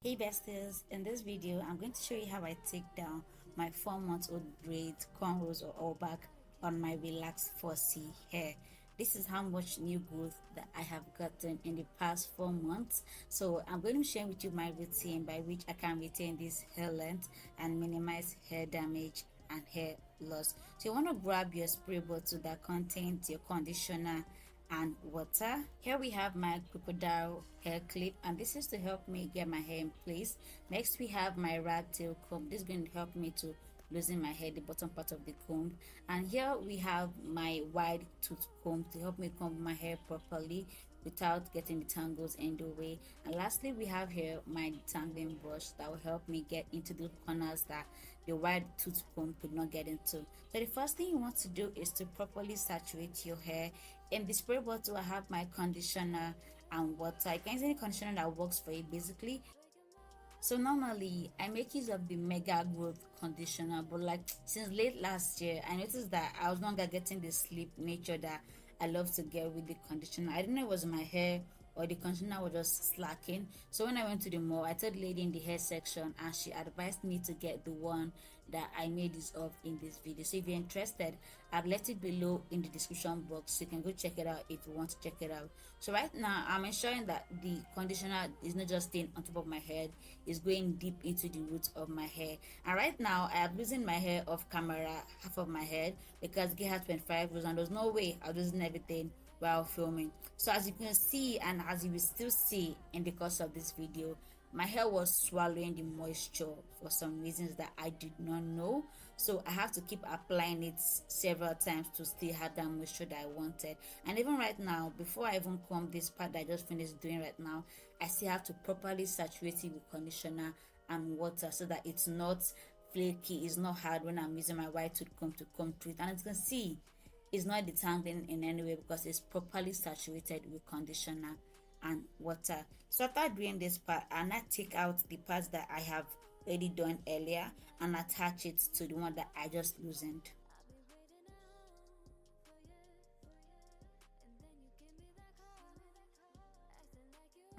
Hey besties, in this video I'm going to show you how I take down my 4-month-old braids, cornrows or all back on my relaxed 4C hair. This is how much new growth that I have gotten in the past 4 months. So I'm going to share with you my routine by which I can retain this hair length and minimize hair damage and hair loss. So you want to grab your spray bottle that contains your conditioner and water. Here we have my crocodile hair clip, and this is to help me get my hair in place. Next we have my rat tail comb. This is going to help me to loosen my hair, the bottom part of the comb. And here we have my wide tooth comb to help me comb my hair properly without getting the tangles in the way. And lastly we have here my detangling brush that will help me get into the corners that the wide tooth comb could not get into. So the first thing you want to do is to properly saturate your hair. In the spray bottle I have my conditioner and water. You can use any conditioner that works for you basically. So normally I make use of the Mega Growth conditioner, but like since late last year I noticed that I was no longer getting the sleep nature that I love to get with the conditioner. I didn't know it was my hair or the conditioner was just slacking. So when I went to the mall, I told the lady in the hair section and she advised me to get the one that I made use of in this video. So if you're interested, I've left it below in the description box so you can go check it out if you want to check it out. So right now I'm ensuring that the conditioner is not just staying on top of my head, it's going deep into the roots of my hair. And right now I am losing my hair off camera, half of my head, because it had 25 rows and there's no way I was losing everything while filming. So as you can see, and as you will still see in the course of this video, my hair was swallowing the moisture for some reasons that I did not know. So I have to keep applying it several times to still have that moisture that I wanted. And even right now, before I even comb this part that I just finished doing right now, I still have to properly saturate it with conditioner and water so that it's not flaky, it's not hard when I'm using my white tooth comb to comb through it. And as you can see, it's not detangling in any way because it's properly saturated with conditioner and water. So after doing this part, I now take out the parts that I have already done earlier and attach it to the one that I just loosened.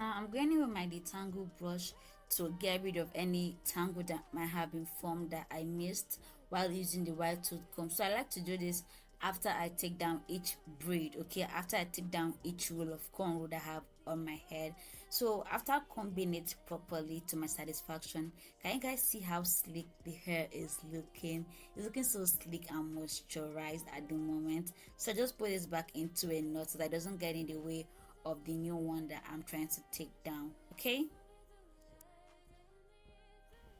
Now I'm going in with my detangle brush to get rid of any tangle that might have been formed that I missed while using the white tooth comb. So I like to do this after I take down each braid, okay, after I take down each roll of cornrow that I have on my head. So after combing it properly to my satisfaction, can you guys see how sleek the hair is looking? It's looking so sleek and moisturized at the moment. So I just put this back into a knot so that it doesn't get in the way of the new one that I'm trying to take down. Okay,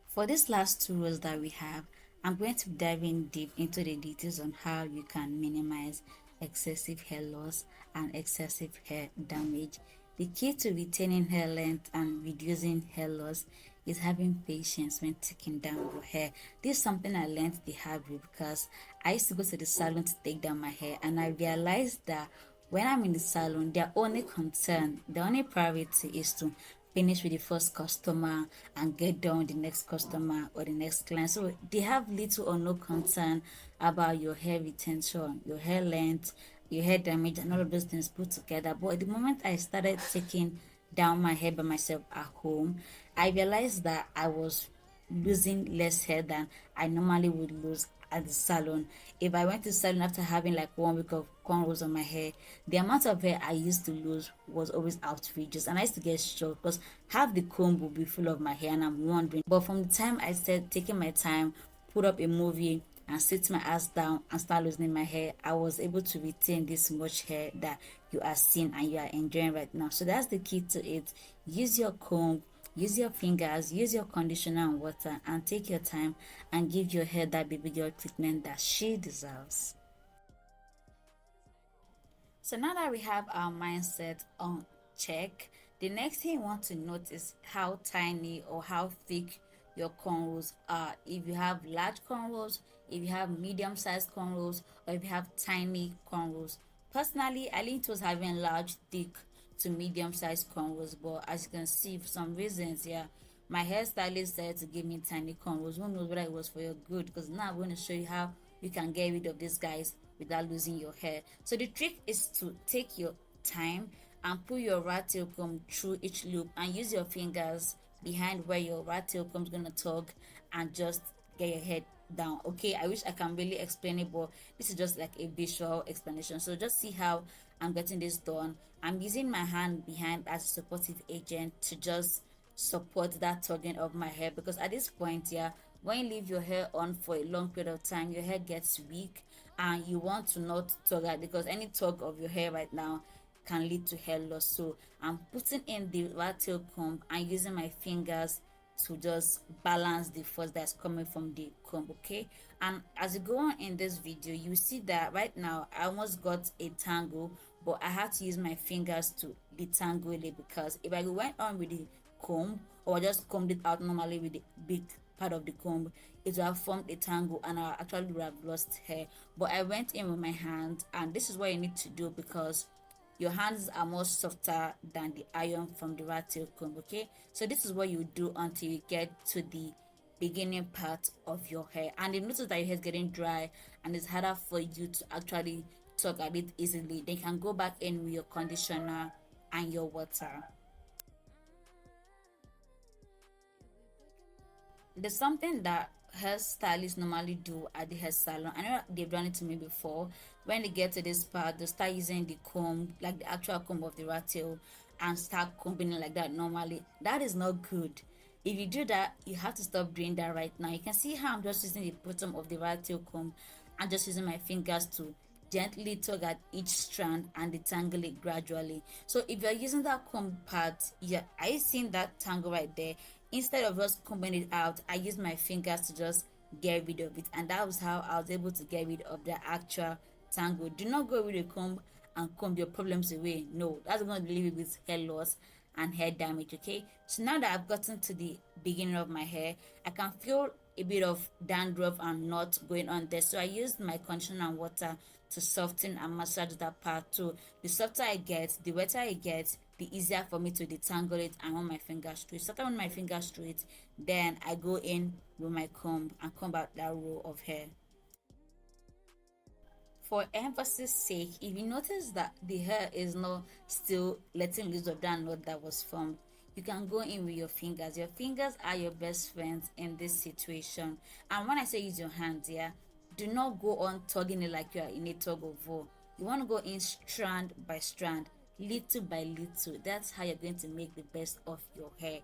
for this last two rows that we have, I'm going to dive in deep into the details on how you can minimize excessive hair loss and excessive hair damage. The key to retaining hair length and reducing hair loss is having patience when taking down your hair. This is something I learned the hard way because I used to go to the salon to take down my hair, and I realized that when I'm in the salon, their only concern, their only priority is to finish with the first customer and get done with the next customer or the next client. So they have little or no concern about your hair retention, your hair length, your hair damage, and all of those things put together. But the moment I started taking down my hair by myself at home, I realized that I was losing less hair than I normally would lose at the salon. If I went to salon after having like 1 week of cornrows on my hair, the amount of hair I used to lose was always outrageous, and I used to get shocked because half the comb would be full of my hair, and I'm wondering. But from the time I started taking my time, put up a movie, and sit my ass down and start loosening my hair, I was able to retain this much hair that you are seeing and you are enjoying right now. So that's the key to it. Use your comb, use your fingers, use your conditioner and water, and take your time and give your hair that baby girl treatment that she deserves. So now that we have our mindset on check, the next thing you want to note is how tiny or how thick your cornrows are. If you have large cornrows, if you have medium-sized cornrows, or if you have tiny cornrows. Personally, I lean towards having large, thick to medium-sized cornrows, but as you can see, for some reasons, yeah, my hairstylist said to give me tiny cornrows. Who knows whether it was for your good? Because now I'm going to show you how you can get rid of these guys without losing your hair. So the trick is to take your time and pull your rat tail comb through each loop and use your fingers behind where your rat tail comb is gonna tug, and just get your head down. Okay, I wish I can really explain it, but this is just like a visual explanation. So just see how I'm getting this done. I'm using my hand behind as a supportive agent to just support that tugging of my hair, because at this point, yeah, when you leave your hair on for a long period of time, your hair gets weak and you want to not tug it, because any tug of your hair right now can lead to hair loss. So I'm putting in the rat tail comb and using my fingers to just balance the force that's coming from the comb. Okay, and as you go on in this video, you see that right now I almost got a tangle, but I had to use my fingers to detangle it, because if I went on with the comb or just combed it out normally with the big part of the comb, it would have formed a tangle and I actually would have lost hair. But I went in with my hand, and this is what you need to do, because your hands are more softer than the iron from the rat tail comb. Okay, so this is what you do until you get to the beginning part of your hair, and you notice that your hair is getting dry and it's harder for you to actually tug at it easily. Then you can go back in with your conditioner and your water. There's something that hairstylists normally do at the hair salon. I know they've done it to me before. When they get to this part, they start using the comb, like the actual comb of the rat tail, and start combing it like that normally. That is not good. If you do that, you have to stop doing that right now. You can see how I'm just using the bottom of the rat tail comb and just using my fingers to gently tug at each strand and detangle it gradually. So if you're using that comb part, yeah, are you seeing that tangle right there? Instead of just combing it out, I use my fingers to just get rid of it, and that was how I was able to get rid of the actual tangle. Do not go with a comb and comb your problems away. No, that's going to leave you with hair loss and hair damage. Okay, so now that I've gotten to the beginning of my hair, I can feel a bit of dandruff and knot going on there, so I used my conditioner and water to soften and massage that part too. The softer I get, the wetter I get, the easier for me to detangle it and run my fingers through it. So after I run my fingers through it, then I go in with my comb and comb out that row of hair. For emphasis sake, if you notice that the hair is not still letting loose of that knot that was formed, you can go in with your fingers. Your fingers are your best friends in this situation. And when I say use your hands, yeah, do not go on tugging it like you are in a tug of war. You want to go in strand by strand, little by little. That's how you're going to make the best of your hair.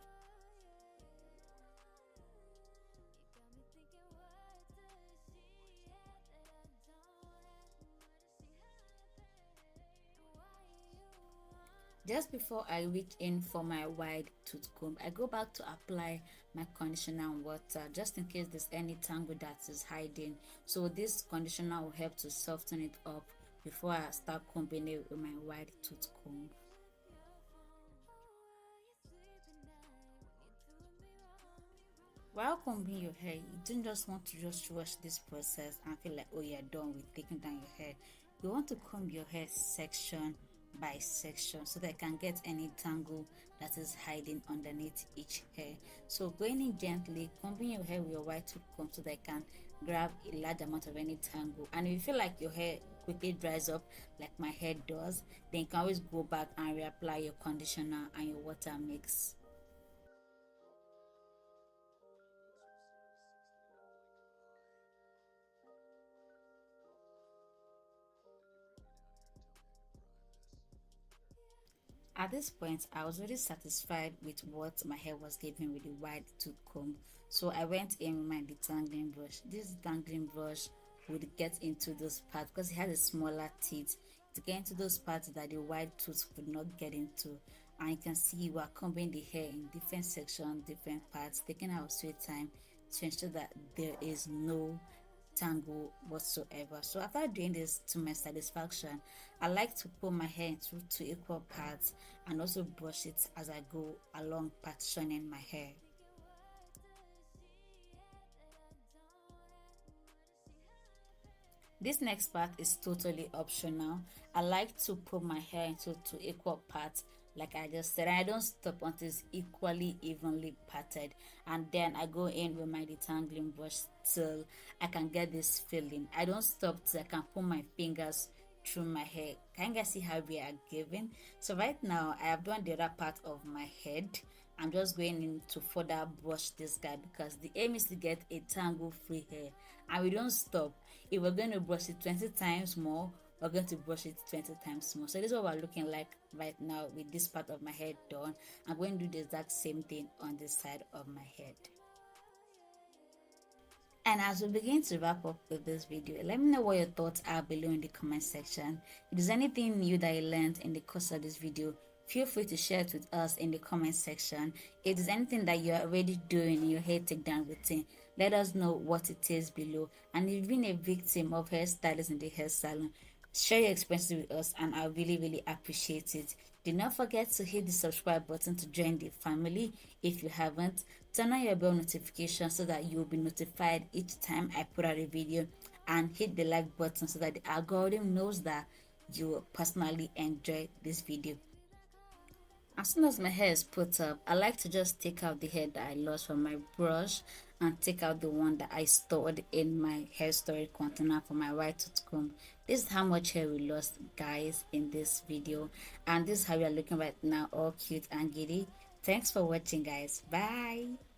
Just before I reach in for my wide tooth comb, I go back to apply my conditioner and water, just in case there's any tangle that is hiding. So this conditioner will help to soften it up before I start combing it with my wide tooth comb. While combing your hair, you don't just want to just rush this process and feel like, oh, you're done with taking down your hair. You want to comb your hair section by section so that I can get any tangle that is hiding underneath each hair. So going in gently, combing your hair with your white tooth comb so that I can grab a large amount of any tangle. And if you feel like your hair quickly dries up like my hair does, then you can always go back and reapply your conditioner and your water mix. At this point, I was really satisfied with what my hair was giving with the wide tooth comb. So I went in with my detangling brush. This detangling brush would get into those parts because it has a smaller teeth to get into those parts that the wide tooth would not get into. And you can see we are combing the hair in different sections, different parts, taking our sweet time to ensure that there is no tangle whatsoever. So after doing this to my satisfaction, I like to pull my hair into two equal parts and also brush it as I go along partitioning my hair. This next part is totally optional. I like to put my hair into two equal parts like I just said. I don't stop until it's equally evenly parted, and then I go in with my detangling brush till I can get this feeling. I don't stop till I can put my fingers through my hair. Can you guys see how we are giving? So right now I have done the other part of my head, I'm just going in to further brush this guy, because the aim is to get a tangle free hair, and we don't stop. If we're going to brush it 20 times more, we're going to brush it 20 times more. So this is what we're looking like right now with this part of my head done. I'm going to do the exact same thing on this side of my head. And as we begin to wrap up with this video, let me know what your thoughts are below in the comment section. If there's anything new that you learned in the course of this video, feel free to share it with us in the comment section. If there's anything that you're already doing in your hair takedown routine, let us know what it is below. And if you've been a victim of hairstylists in the hair salon, share your experiences with us, and I really appreciate it. Do not forget to hit the subscribe button to join the family if you haven't. Turn on your bell notification so that you'll be notified each time I put out a video, and hit the like button so that the algorithm knows that you personally enjoy this video. As soon as my hair is put up, I like to just take out the hair that I lost from my brush and take out the one that I stored in my hair storage container for my white tooth comb. This is how much hair we lost, guys, in this video, and this is how we are looking right now, all cute and giddy. Thanks for watching, guys. Bye.